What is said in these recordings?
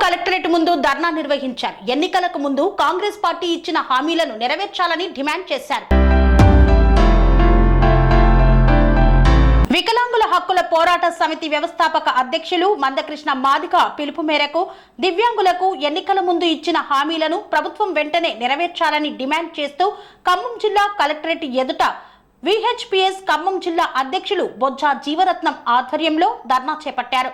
Collectorate ముందు ధర్నా నిర్వహించారు. ఎన్నికలకు ముందు కాంగ్రెస్ పార్టీ ఇచ్చిన హామీలను నెరవేర్చాలని డిమాండ్ చేశారు. వికలాంగుల హక్కుల పోరాట సమితి వ్యవస్థాపక అధ్యక్షులు మందకృష్ణ మాదిగ పిలుపు మేరకు దివ్యాంగులకు ఎన్నికల ముందు ఇచ్చిన హామీలను ప్రభుత్వం వెంటనే నెరవేర్చాలని డిమాండ్ చేస్తూ ఖమ్మం జిల్లా కలెక్టరేట్ ఎదుట విహెచ్పిఎస్ ఖమ్మం జిల్లా అధ్యక్షులు బొజ్జా జీవరత్నం ఆధ్వర్యంలో ధర్నా చేపట్టారు.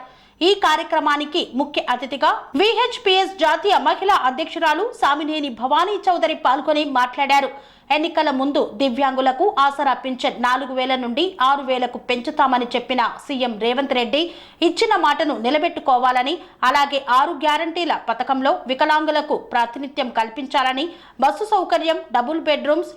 ఈ కార్యక్రమానికి ముఖ్య అతిథిగా విహెచ్పిఎస్ జాతీయ మహిళా అధ్యక్షురాలు సామినేని భవానీ చౌదరి పాల్గొని మాట్లాడారు. ఎన్నికల ముందు దివ్యాంగులకు ఆసరా పింఛన్ 4,000 నుండి 6,000కు పెంచుతామని చెప్పిన సీఎం రేవంత్ రెడ్డి ఇచ్చిన మాటను నిలబెట్టుకోవాలని, అలాగే 6 గ్యారంటీల పథకంలో వికలాంగులకు ప్రాతినిధ్యం కల్పించాలని, బస్సు సౌకర్యం, డబుల్ బెడ్రూమ్స్,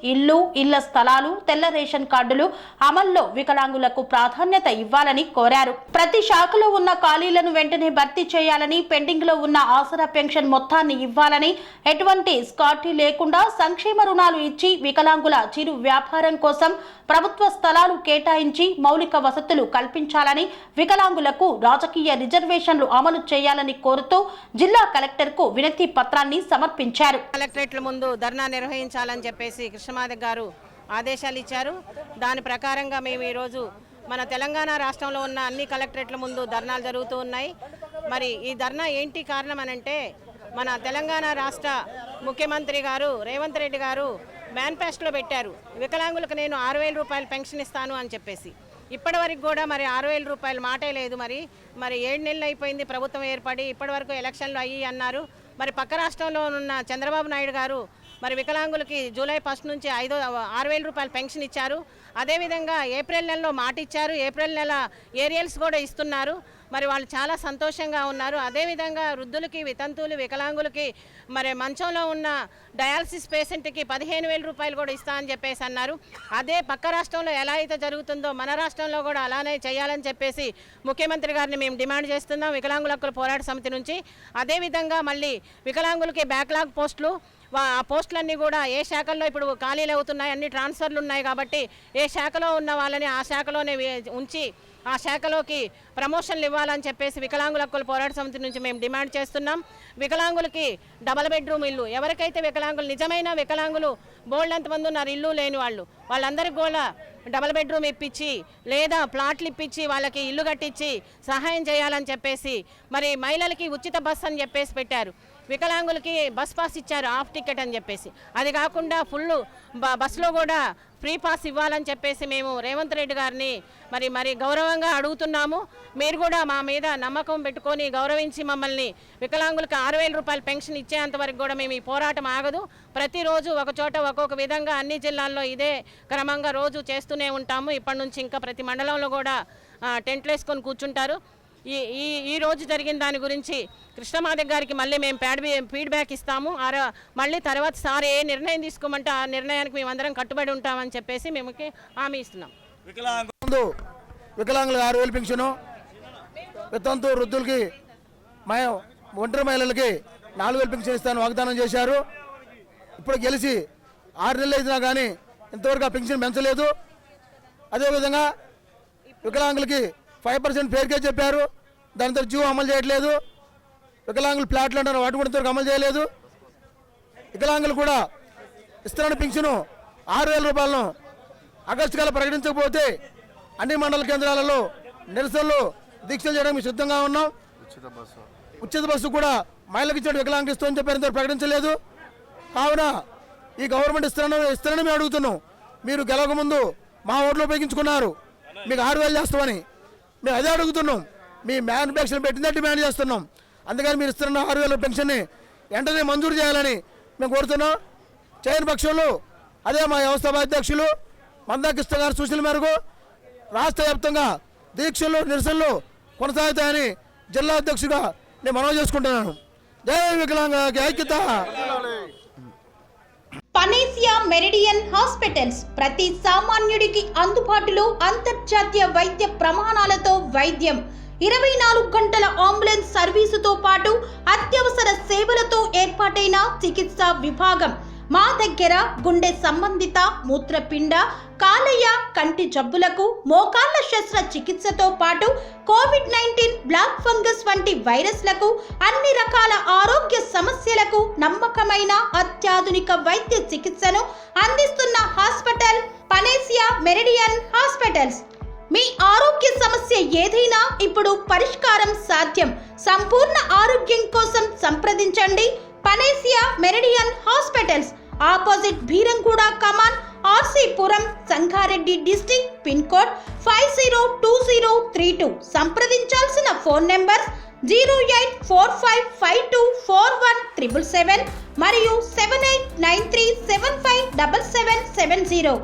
ఇళ్ల స్థలాలు, తెల్ల రేషన్ కార్డులు అమల్లో వికలాంగులకు ప్రాధాన్యత ఇవ్వాలని కోరారు. ప్రతి శాఖలో ఉన్న ఖాళీలను వెంటనే భర్తీ చేయాలని, పెండింగ్ లో ఉన్న ఆసరా పెన్షన్ మొత్తాన్ని ఇవ్వాలని, ఎటువంటి స్కాటీ లేకుండా సంక్షేమ రుణాలు ఇచ్చి వికలాంగుల చిరు వ్యాపారం కోసం ప్రభుత్వ స్థలాలు కేటాయించి మౌలిక వసతులు కల్పించాలని, వికలాంగులకు రాజకీయ రిజర్వేషన్లు అమలు చేయాలని కోరుతూ జిల్లా కలెక్టర్ కు వినతి పత్రాన్ని సమర్పించారు. కలెక్టరేట్ల ముందు ధర్నా నిర్వహించాలని చెప్పేసి కృష్ణమాదిగ గారు ఆదేశాలు ఇచ్చారు. దాని ప్రకారంగా మేము ఈరోజు మన తెలంగాణ రాష్ట్రంలో ఉన్న అన్ని కలెక్టరేట్ల ముందు ధర్నాలు జరుగుతూ ఉన్నాయి. మరి ఈ ధర్నా ఏంటి కారణం అనంటే, మన తెలంగాణ రాష్ట్ర ముఖ్యమంత్రి గారు రేవంత్ రెడ్డి గారు మేనిఫెస్టోలో పెట్టారు, వికలాంగులకు నేను 6,000 రూపాయలు పెన్షన్ ఇస్తాను అని చెప్పేసి. ఇప్పటి వరకు కూడా మరి 6,000 రూపాయలు మాటే లేదు. మరి 7 నెలలు అయిపోయింది ప్రభుత్వం ఏర్పడి, ఇప్పటి వరకు ఎలక్షన్లు అయ్యి అన్నారు. మరి పక్క రాష్ట్రంలో ఉన్న చంద్రబాబు నాయుడు గారు మరి వికలాంగులకి జూలై 1 నుంచి 6,000 రూపాయలు పెన్షన్ ఇచ్చారు. అదేవిధంగా ఏప్రిల్ నెలలో మాట ఇచ్చారు. ఏప్రిల్ నెల ఏరియల్స్ కూడా ఇస్తున్నారు. మరి వాళ్ళు చాలా సంతోషంగా ఉన్నారు. అదేవిధంగా వృద్ధులకి, వితంతువులు, వికలాంగులకి, మరి మంచంలో ఉన్న డయాలసిస్ పేషెంట్కి 15,000 రూపాయలు కూడా ఇస్తా అని చెప్పేసి అన్నారు. అదే పక్క రాష్ట్రంలో ఎలా అయితే జరుగుతుందో మన రాష్ట్రంలో కూడా అలానే చేయాలని చెప్పేసి ముఖ్యమంత్రి గారిని మేము డిమాండ్ చేస్తున్నాం వికలాంగుల హక్కుల పోరాట సమితి నుంచి. అదేవిధంగా మళ్ళీ వికలాంగులకి బ్యాక్లాగ్ పోస్టులు, ఆ పోస్టులన్నీ కూడా ఏ శాఖల్లో ఇప్పుడు ఖాళీలు అవుతున్నాయి, అన్ని ట్రాన్స్ఫర్లు ఉన్నాయి కాబట్టి ఏ శాఖలో ఉన్న వాళ్ళని ఆ శాఖలోనే ఉంచి ఆ శాఖలోకి ప్రమోషన్లు ఇవ్వాలని చెప్పేసి వికలాంగుల హక్కుల పోరాట సమితి నుంచి మేము డిమాండ్ చేస్తున్నాం. వికలాంగులకి డబల్ బెడ్రూమ్ ఇల్లు, ఎవరికైతే వికలాంగులు నిజమైన వికలాంగులు బోల్డంతమంది ఉన్నారు ఇల్లు లేని వాళ్ళందరికీ కూడా డబల్ బెడ్రూమ్ ఇప్పించి లేదా ప్లాట్లు ఇప్పించి వాళ్ళకి ఇల్లు కట్టించి సహాయం చేయాలని చెప్పేసి, మరి మహిళలకి ఉచిత బస్ అని చెప్పేసి పెట్టారు. వికలాంగులకి బస్ పాస్ ఇచ్చారు, హాఫ్ టికెట్ అని చెప్పేసి. అది కాకుండా ఫుల్ బస్సులో కూడా ఫ్రీ పాస్ ఇవ్వాలని చెప్పేసి మేము రేవంత్ రెడ్డి గారిని మరి గౌరవంగా అడుగుతున్నాము. మీరు కూడా మా మీద నమ్మకం పెట్టుకొని గౌరవించి మమ్మల్ని వికలాంగులకు 6,000 రూపాయలు పెన్షన్ ఇచ్చేంత వరకు కూడా మేము ఈ పోరాటం ఆగదు. ప్రతిరోజు ఒక చోట ఒక్కొక్క విధంగా అన్ని జిల్లాల్లో ఇదే క్రమంగా రోజు చేస్తూనే ఉంటాము. ఇప్పటి నుంచి ఇంకా ప్రతి మండలంలో కూడా టెంట్లు వేసుకొని కూర్చుంటారు. ఈ రోజు జరిగిన దాని గురించి కృష్ణమాదిగ గారికి మళ్ళీ మేము ఫీడ్బ్యాక్ ఇస్తాము. మళ్ళీ తర్వాత సార్ ఏ నిర్ణయం తీసుకోమంటే ఆ నిర్ణయానికి మేమందరం కట్టుబడి ఉంటామని చెప్పేసి మేము హామీ ఇస్తున్నాం. వికలాంగులకు 6,000 పెన్షను, వితంతు వృద్ధులకి, ఒంటరి మహిళలకి 4,000 పెన్షన్ ఇస్తాను వాగ్దానం చేశారు. ఇప్పుడు గెలిచి 6 నెలలు అయినా కానీ ఇంతవరకు ఆ పెన్షన్ పెంచలేదు. అదేవిధంగా వికలాంగులకి 5% పేరుకే చెప్పారు, దానితో జీవో అమలు చేయట్లేదు. వికలాంగులు ప్లాట్లు అంటారు, వాటి కూడా ఇంతవరకు అమలు చేయలేదు. వికలాంగులు కూడా ఇస్తున్న పెన్షను 6,000 రూపాయలను ఆగస్టు కల్లా ప్రకటించకపోతే అన్ని మండల కేంద్రాలలో నిరసనలు దీక్షలు చేయడానికి సిద్ధంగా ఉన్నాం. ఉచిత బస్సు కూడా మహిళలకు ఇచ్చిన వికలాంగులు ఇస్తామని చెప్పారు, ఇంతవరకు ప్రకటించలేదు. కావున ఈ గవర్నమెంట్ ఇస్తానని మేము అడుగుతున్నాం. మీరు గెలవకముందు మా ఓట్లు ఉపయోగించుకున్నారు, మీకు 6,000 చేస్తామని మేము అదే అడుగుతున్నాం. మీ మ్యానుఫ్యాక్చరింగ్ పెట్టిందే డిమాండ్ చేస్తున్నాం. అందుకని మీరు ఇస్తున్న 6,000 పెన్షన్ని వెంటనే మంజూరు చేయాలని మేము కోరుతున్నాం. చేయని పక్షంలో అదే మా వ్యవస్థాపక అధ్యక్షులు మందకృష్ణ గారి సూచనల మేరకు రాష్ట్ర వ్యాప్తంగా దీక్షలు, నిరసనలు కొనసాగుతాయని జిల్లా అధ్యక్షుడిగా నేను మనవి చేసుకుంటున్నాను. జై వికలాంగ ఐక్యత. పనేసియా మెరిడియన్ హాస్పిటల్స్ ప్రతి సామాన్యుడికి అందుబాటులో అంతర్జాతీయ వైద్య ప్రమాణాలతో వైద్యం, 24 గంటల అంబులెన్స్ సర్వీసుతో పాటు అత్యవసర సేవలతో ఏర్పాటైన చికిత్సా విభాగం. మా దగ్గర గుండె సంబంధిత, మూత్రపిండ, కాలేయ కంటి జబ్బులకు మోకాళ్ల శస్త్రచికిత్సతో పాటు కోవిడ్-19 బ్లాక్ ఫంగస్ వంటి వైరస్లకు అన్ని రకాల ఆరోగ్య సమస్యలకు నమ్మకమైన అత్యాధునిక వైద్య చికిత్సను అందిస్తున్న హాస్పిటల్ పనేసియా మెరిడియన్ హాస్పిటల్స్. మీ ఆరోగ్య సమస్య ఏదైనా ఇప్పుడు పరిష్కారం సాధ్యం. సంపూర్ణ ఆరోగ్యం కోసం సంప్రదించండి Panacea Meridian hospitals, opposite Beeramguda Kaman, RC Puram, Sangareddy district, pin code 502032. సంప్రదించాల్సిన ఫోన్ నెంబర్ 0845524177 మరియు 7893757770.